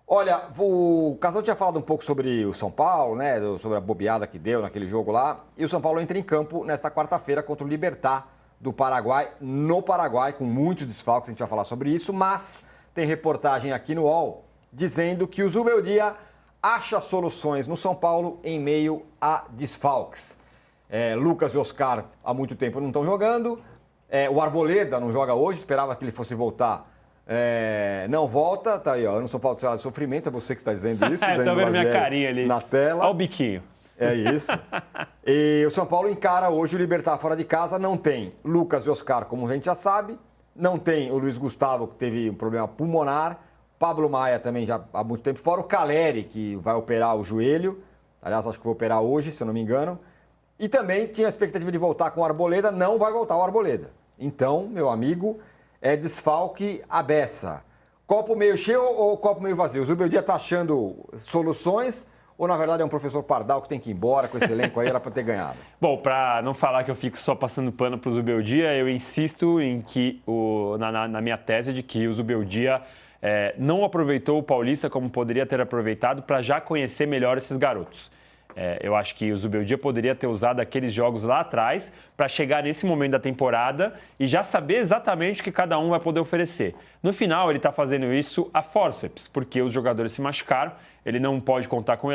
Olha, o Casal tinha falado um pouco sobre o São Paulo, né? Sobre a bobeada que deu naquele jogo lá. E o São Paulo entra em campo nesta quarta-feira contra o Libertad do Paraguai, no Paraguai, com muitos desfalques, a gente vai falar sobre isso, mas tem reportagem aqui no UOL dizendo que o Zubeldia acha soluções no São Paulo em meio a desfalques. Lucas e Oscar há muito tempo não estão jogando. O Arboleda não joga hoje, esperava que ele fosse voltar. Não volta, tá aí, ó. Eu não sou falta de salário de sofrimento, é você que está dizendo isso. Eu tô vendo minha carinha ali. Na tela. Olha o biquinho. É isso. E o São Paulo encara hoje o Libertad fora de casa, não tem Lucas e Oscar, como a gente já sabe, não tem o Luiz Gustavo, que teve um problema pulmonar, Pablo Maia também já há muito tempo fora, o Caleri, que vai operar o joelho, aliás, acho que vai operar hoje, se eu não me engano, e também tinha a expectativa de voltar com o Arboleda, não vai voltar o Arboleda. Então, meu amigo, é desfalque à beça. Copo meio cheio ou copo meio vazio? O Zubeldia está achando soluções ou, na verdade, é um professor Pardal que tem que ir embora com esse elenco aí, era para ter ganhado? Bom, para não falar que eu fico só passando pano para o Zubeldia, eu insisto em que na minha tese de que o Zubeldia não aproveitou o Paulista como poderia ter aproveitado para já conhecer melhor esses garotos. Eu acho que o Zubeldia poderia ter usado aqueles jogos lá atrás para chegar nesse momento da temporada e já saber exatamente o que cada um vai poder oferecer. No final, ele está fazendo isso a forceps, porque os jogadores se machucaram, ele não pode contar com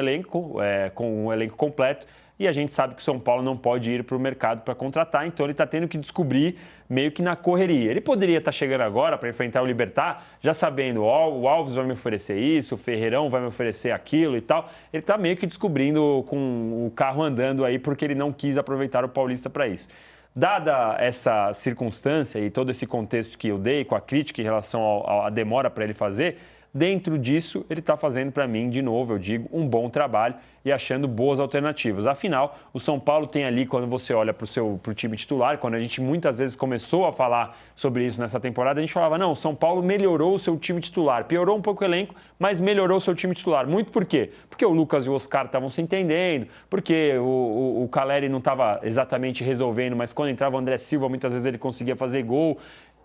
com um elenco completo, e a gente sabe que o São Paulo não pode ir para o mercado para contratar, então ele está tendo que descobrir meio que na correria. Ele poderia estar chegando agora para enfrentar o Libertad, já sabendo, o Alves vai me oferecer isso, o Ferreirão vai me oferecer aquilo e tal. Ele está meio que descobrindo com o carro andando aí, porque ele não quis aproveitar o Paulista para isso. Dada essa circunstância e todo esse contexto que eu dei com a crítica em relação à demora para ele fazer, dentro disso, ele está fazendo para mim, de novo, eu digo, um bom trabalho e achando boas alternativas. Afinal, o São Paulo tem ali, quando você olha para o time titular, quando a gente muitas vezes começou a falar sobre isso nessa temporada, a gente falava, não, o São Paulo melhorou o seu time titular, piorou um pouco o elenco, mas melhorou o seu time titular. Muito por quê? Porque o Lucas e o Oscar estavam se entendendo, porque o Caleri não estava exatamente resolvendo, mas quando entrava o André Silva, muitas vezes ele conseguia fazer gol.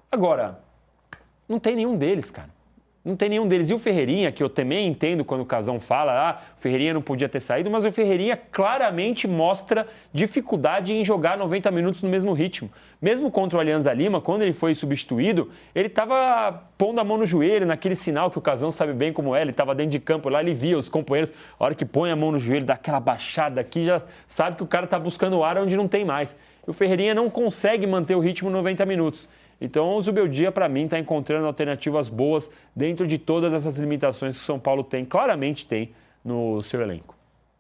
Agora, não tem nenhum deles, cara. Não tem nenhum deles. E o Ferreirinha, que eu também entendo quando o Casão fala, o Ferreirinha não podia ter saído, mas o Ferreirinha claramente mostra dificuldade em jogar 90 minutos no mesmo ritmo. Mesmo contra o Alianza Lima, quando ele foi substituído, ele estava pondo a mão no joelho, naquele sinal que o Casão sabe bem como é, ele estava dentro de campo lá, ele via os companheiros, a hora que põe a mão no joelho, dá aquela baixada aqui, já sabe que o cara está buscando o ar onde não tem mais. E o Ferreirinha não consegue manter o ritmo 90 minutos. Então, o Zubeldia, para mim, está encontrando alternativas boas dentro de todas essas limitações que o São Paulo tem, claramente tem, no seu elenco.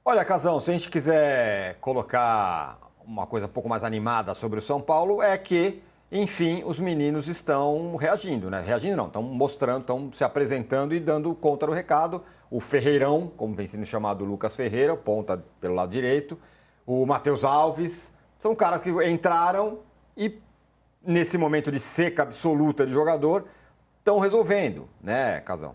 Olha, Casão, se a gente quiser colocar uma coisa um pouco mais animada sobre o São Paulo, é que, enfim, os meninos estão reagindo, né? Reagindo não, estão mostrando, estão se apresentando e dando conta do recado. O Ferreirão, como vem sendo chamado Lucas Ferreira, ponta pelo lado direito, o Matheus Alves, são caras que entraram e nesse momento de seca absoluta de jogador, estão resolvendo, né, Casão?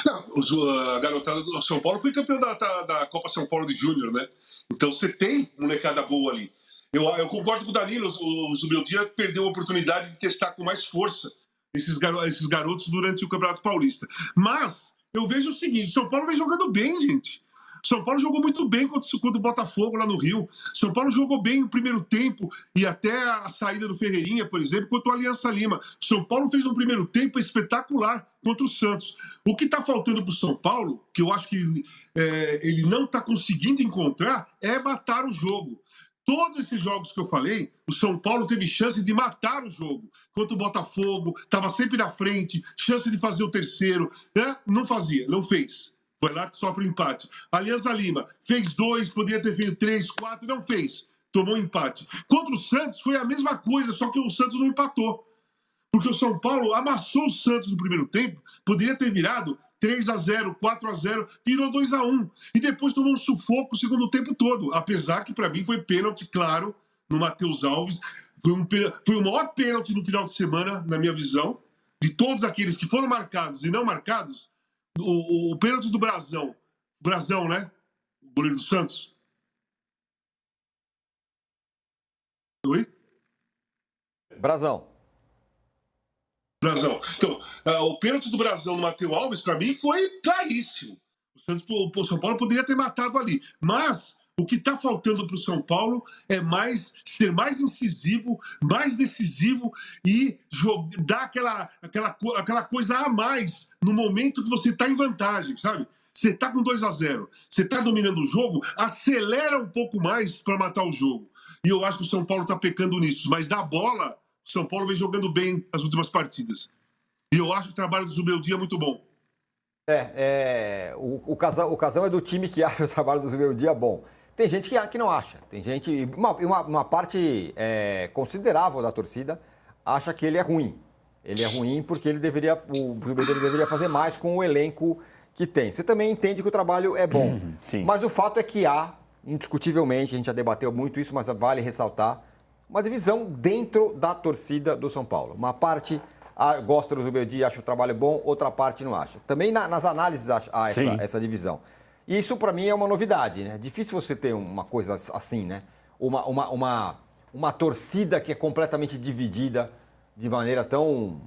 Não, a garotada do São Paulo foi campeão da Copa São Paulo de Júnior, né? Então você tem molecada boa ali. Eu concordo com o Danilo, o Zubeldia perdeu a oportunidade de testar com mais força esses garotos durante o Campeonato Paulista. Mas eu vejo o seguinte, o São Paulo vem jogando bem, gente. São Paulo jogou muito bem contra o Botafogo lá no Rio. São Paulo jogou bem o primeiro tempo e até a saída do Ferreirinha, por exemplo, contra o Alianza Lima. São Paulo fez um primeiro tempo espetacular contra o Santos. O que está faltando para o São Paulo, que eu acho que ele não está conseguindo encontrar, é matar o jogo. Todos esses jogos que eu falei, o São Paulo teve chance de matar o jogo. Contra o Botafogo, estava sempre na frente, chance de fazer o terceiro. Né? Não fazia, não fez. Foi lá que sofre o empate. Alianza Lima fez 2, poderia ter feito 3, 4, não fez. Tomou empate. Contra o Santos foi a mesma coisa, só que o Santos não empatou. Porque o São Paulo amassou o Santos no primeiro tempo, poderia ter virado 3-0, 4-0, virou 2-1. E depois tomou um sufoco o segundo tempo todo. Apesar que, para mim, foi pênalti, claro, no Matheus Alves. Foi o maior pênalti no final de semana, na minha visão, de todos aqueles que foram marcados e não marcados. O pênalti do Brazão, né? O goleiro do Santos. Oi? Brazão. Brasão. Então, o pênalti do Brasão no Matheus Alves, para mim, foi claríssimo. O São Paulo poderia ter matado ali. Mas o que está faltando para o São Paulo é ser mais incisivo, mais decisivo e dar aquela coisa a mais no momento que você está em vantagem, sabe? Você está com 2-0, você está dominando o jogo, acelera um pouco mais para matar o jogo. E eu acho que o São Paulo está pecando nisso. Mas na bola, o São Paulo vem jogando bem as últimas partidas. E eu acho o trabalho do Zubeldia muito bom. O Casão é do time que acha o trabalho do Zubeldia bom. Tem gente que não acha. Tem gente. Uma parte considerável da torcida acha que ele é ruim. Ele é ruim porque o Zubeldia deveria fazer mais com o elenco que tem. Você também entende que o trabalho é bom. Sim. Mas o fato é que há, indiscutivelmente, a gente já debateu muito isso, mas vale ressaltar, uma divisão dentro da torcida do São Paulo. Uma parte gosta do Zubeldia, acha o trabalho bom, outra parte não acha. Também nas análises há essa divisão. E isso, para mim, é uma novidade, né? É difícil você ter uma coisa assim, né? Uma torcida que é completamente dividida de maneira tão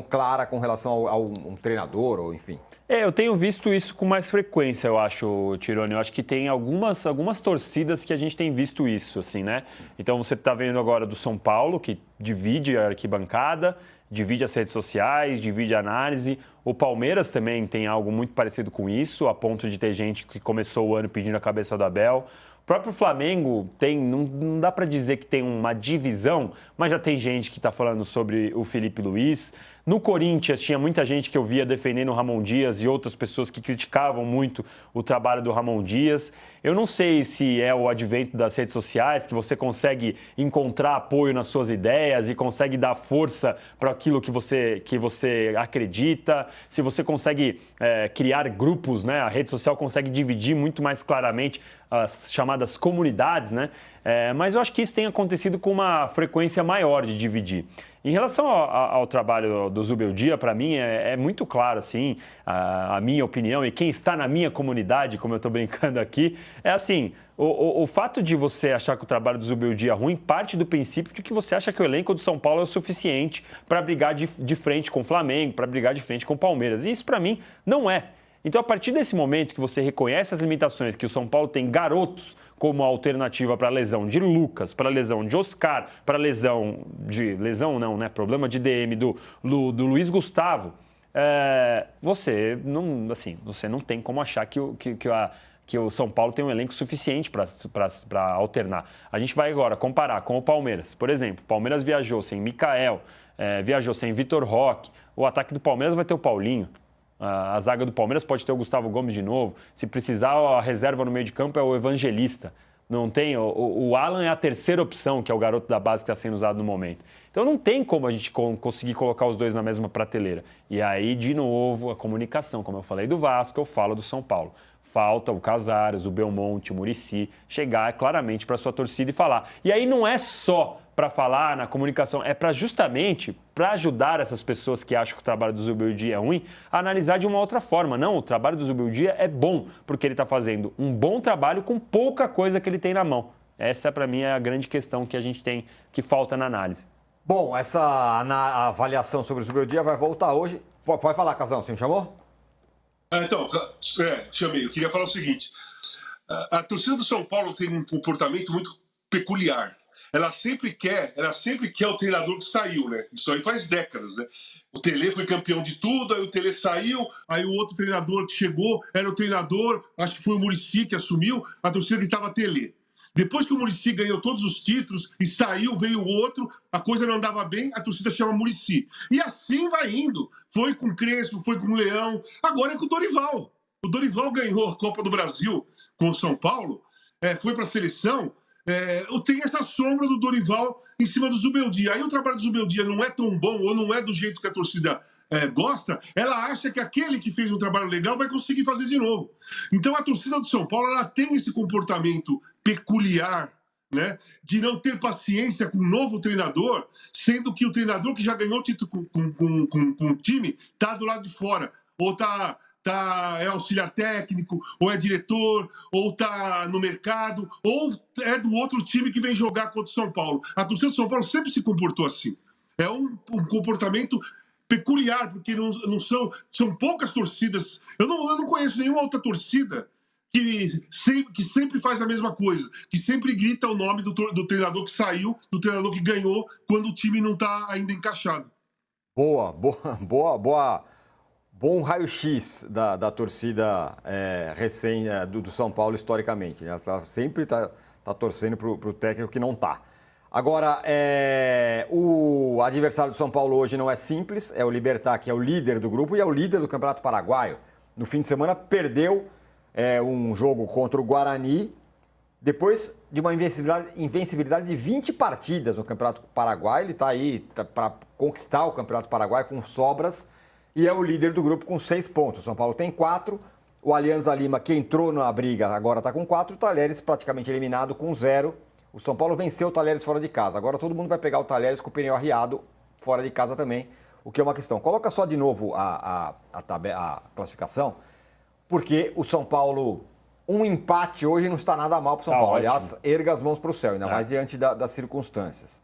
clara com relação a um treinador, ou enfim. Eu tenho visto isso com mais frequência, eu acho, Tironi. Eu acho que tem algumas torcidas que a gente tem visto isso, assim, né? Então você está vendo agora do São Paulo, que divide a arquibancada, divide as redes sociais, divide a análise. O Palmeiras também tem algo muito parecido com isso, a ponto de ter gente que começou o ano pedindo a cabeça do Abel. O próprio Flamengo não dá para dizer que tem uma divisão, mas já tem gente que está falando sobre o Felipe Luiz. No Corinthians tinha muita gente que eu via defendendo o Ramon Dias e outras pessoas que criticavam muito o trabalho do Ramon Dias. Eu não sei se é o advento das redes sociais, que você consegue encontrar apoio nas suas ideias e consegue dar força para aquilo que você acredita, se você consegue criar grupos, né? A rede social consegue dividir muito mais claramente as chamadas comunidades, né? Mas eu acho que isso tem acontecido com uma frequência maior de dividir. Em relação ao trabalho do Zubeldia, para mim é muito claro, assim, a minha opinião e quem está na minha comunidade, como eu estou brincando aqui, é assim, o fato de você achar que o trabalho do Zubeldia é ruim parte do princípio de que você acha que o elenco do São Paulo é o suficiente para brigar de frente com o Flamengo, para brigar de frente com o Palmeiras. E isso, para mim, não é. Então, a partir desse momento que você reconhece as limitações, que o São Paulo tem garotos como alternativa para a lesão de Lucas, para a lesão de Oscar, para a lesão não, né? Problema de DM do Luiz Gustavo, você não tem como achar que o São Paulo tem um elenco suficiente para alternar. A gente vai agora comparar com o Palmeiras. Por exemplo, o Palmeiras viajou sem Michael, viajou sem Vitor Roque. O ataque do Palmeiras vai ter o Paulinho. A zaga do Palmeiras pode ter o Gustavo Gomes de novo. Se precisar, a reserva no meio de campo é o Evangelista. Não tem. O Alan é a terceira opção, que é o garoto da base que está sendo usado no momento. Então não tem como a gente conseguir colocar os dois na mesma prateleira. E aí, de novo, a comunicação. Como eu falei do Vasco, eu falo do São Paulo. Falta o Casares, o Belmonte, o Muricy chegar claramente para a sua torcida e falar. E aí não é só para falar na comunicação, é justamente para ajudar essas pessoas que acham que o trabalho do Zubeldia é ruim, a analisar de uma outra forma. Não, o trabalho do Zubeldia é bom, porque ele está fazendo um bom trabalho com pouca coisa que ele tem na mão. Essa, para mim, é a grande questão que a gente tem, que falta na análise. Bom, a avaliação sobre o Zubeldia vai voltar hoje. Pode falar, Casão, você me chamou? Então, chamei. Eu queria falar o seguinte. A torcida do São Paulo tem um comportamento muito peculiar. Ela sempre quer o treinador que saiu, né? Isso aí faz décadas, né? O Tele foi campeão de tudo, aí o Tele saiu, aí o outro treinador que chegou era o treinador, acho que foi o Muricy que assumiu, a torcida gritava Tele. Depois que o Muricy ganhou todos os títulos e saiu, veio o outro, a coisa não andava bem, a torcida chama Muricy. E assim vai indo. Foi com o Crespo, foi com o Leão, agora é com o Dorival. O Dorival ganhou a Copa do Brasil com o São Paulo, foi para a seleção. Tem essa sombra do Dorival em cima do Zubeldia. Aí o trabalho do Zubeldia não é tão bom ou não é do jeito que a torcida gosta, ela acha que aquele que fez um trabalho legal vai conseguir fazer de novo. Então a torcida do São Paulo ela tem esse comportamento peculiar, né, de não ter paciência com um novo treinador, sendo que o treinador que já ganhou título com o time está do lado de fora, ou é auxiliar técnico, ou é diretor, ou está no mercado, ou é do outro time que vem jogar contra o São Paulo. A torcida do São Paulo sempre se comportou assim. É um comportamento peculiar, porque não são poucas torcidas. Eu não conheço nenhuma outra torcida que sempre faz a mesma coisa, que sempre grita o nome do treinador que saiu, do treinador que ganhou, quando o time não está ainda encaixado. Bom raio-x da torcida do São Paulo historicamente. Né? Ela sempre está torcendo para o técnico que não está. Agora, o adversário do São Paulo hoje não é simples, é o Libertad, que é o líder do grupo e é o líder do Campeonato Paraguaio. No fim de semana perdeu um jogo contra o Guarani, depois de uma invencibilidade de 20 partidas no Campeonato Paraguaio. Ele está aí para conquistar o Campeonato Paraguaio com sobras e é o líder do grupo com 6 pontos. O São Paulo tem 4, o Alianza Lima, que entrou na briga, agora está com 4, o Talheres praticamente eliminado com 0. O São Paulo venceu o Talheres fora de casa. Agora todo mundo vai pegar o Talheres com o pneu arriado fora de casa também, o que é uma questão. Coloca só de novo a classificação, porque o São Paulo, um empate hoje não está nada mal para o São Paulo. Ótimo. Aliás, erga as mãos para o céu, ainda mais diante das circunstâncias.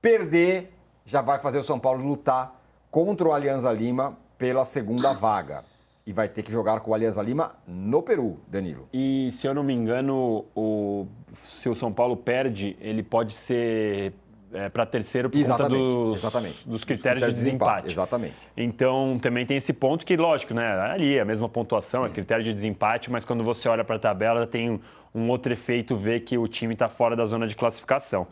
Perder já vai fazer o São Paulo lutar contra o Alianza Lima pela segunda vaga. E vai ter que jogar com o Alianza Lima no Peru, Danilo. E, se eu não me engano, se o São Paulo perde, ele pode ser para terceiro por conta dos critérios de desempate. Exatamente. Então, também tem esse ponto que, lógico, né? Ali é a mesma pontuação, é critério de desempate, mas quando você olha para a tabela, tem um outro efeito, ver que o time está fora da zona de classificação.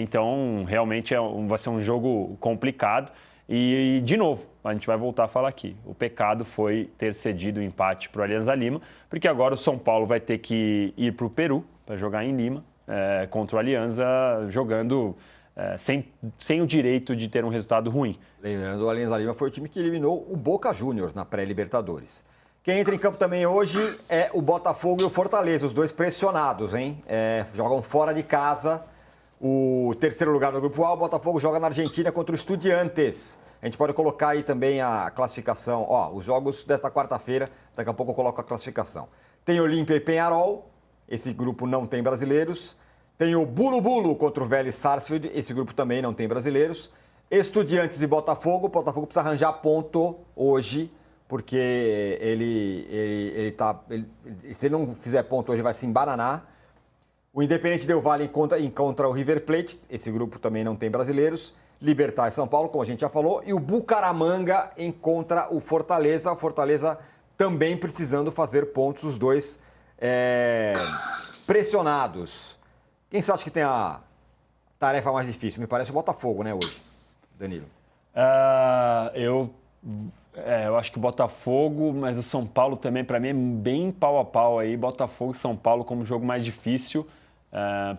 Então, realmente vai ser um jogo complicado. E, de novo, a gente vai voltar a falar aqui. O pecado foi ter cedido o empate para o Alianza Lima, porque agora o São Paulo vai ter que ir para o Peru para jogar em Lima, contra o Alianza, jogando sem o direito de ter um resultado ruim. Lembrando, o Alianza Lima foi o time que eliminou o Boca Juniors na pré-Libertadores. Quem entra em campo também hoje é o Botafogo e o Fortaleza, os dois pressionados, hein? Jogam fora de casa. O terceiro lugar do Grupo A, o Botafogo joga na Argentina contra o Estudiantes. A gente pode colocar aí também a classificação. Os jogos desta quarta-feira, daqui a pouco eu coloco a classificação. Tem Olímpia e Peñarol, esse grupo não tem brasileiros. Tem o Bulu-Bulu contra o Vélez Sarsfield, esse grupo também não tem brasileiros. Estudiantes e Botafogo, o Botafogo precisa arranjar ponto hoje, porque se ele não fizer ponto hoje vai se embananar. O Independente Del Valle encontra o River Plate, esse grupo também não tem brasileiros. Libertad e São Paulo, como a gente já falou. E o Bucaramanga encontra o Fortaleza. O Fortaleza também precisando fazer pontos, os dois pressionados. Quem você acha que tem a tarefa mais difícil? Me parece o Botafogo, né, hoje, Danilo? Eu acho que o Botafogo, mas o São Paulo também, para mim, é bem pau a pau aí. Botafogo e São Paulo como jogo mais difícil,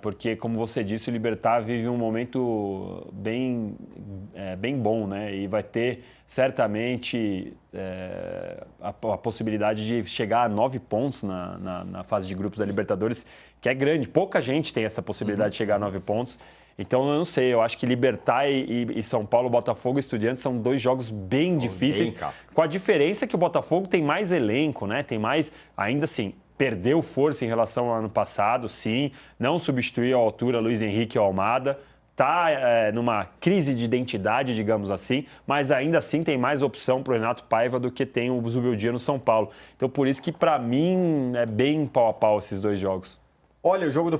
porque, como você disse, o Libertad vive um momento bem bom, né? E vai ter, certamente, a possibilidade de chegar a 9 pontos na fase de grupos da Libertadores, que é grande. Pouca gente tem essa possibilidade de chegar a 9 pontos. Então, eu não sei, eu acho que Libertad e São Paulo, Botafogo e Estudiantes são dois jogos bem difíceis, com a diferença que o Botafogo tem mais elenco, né? Tem mais, ainda assim, perdeu força em relação ao ano passado, sim, não substituiu à altura Luiz Henrique e Almada, está numa crise de identidade, digamos assim, mas ainda assim tem mais opção para o Renato Paiva do que tem o Zubeldia no São Paulo. Então, por isso que, para mim, é bem pau a pau esses dois jogos. Olha, o jogo do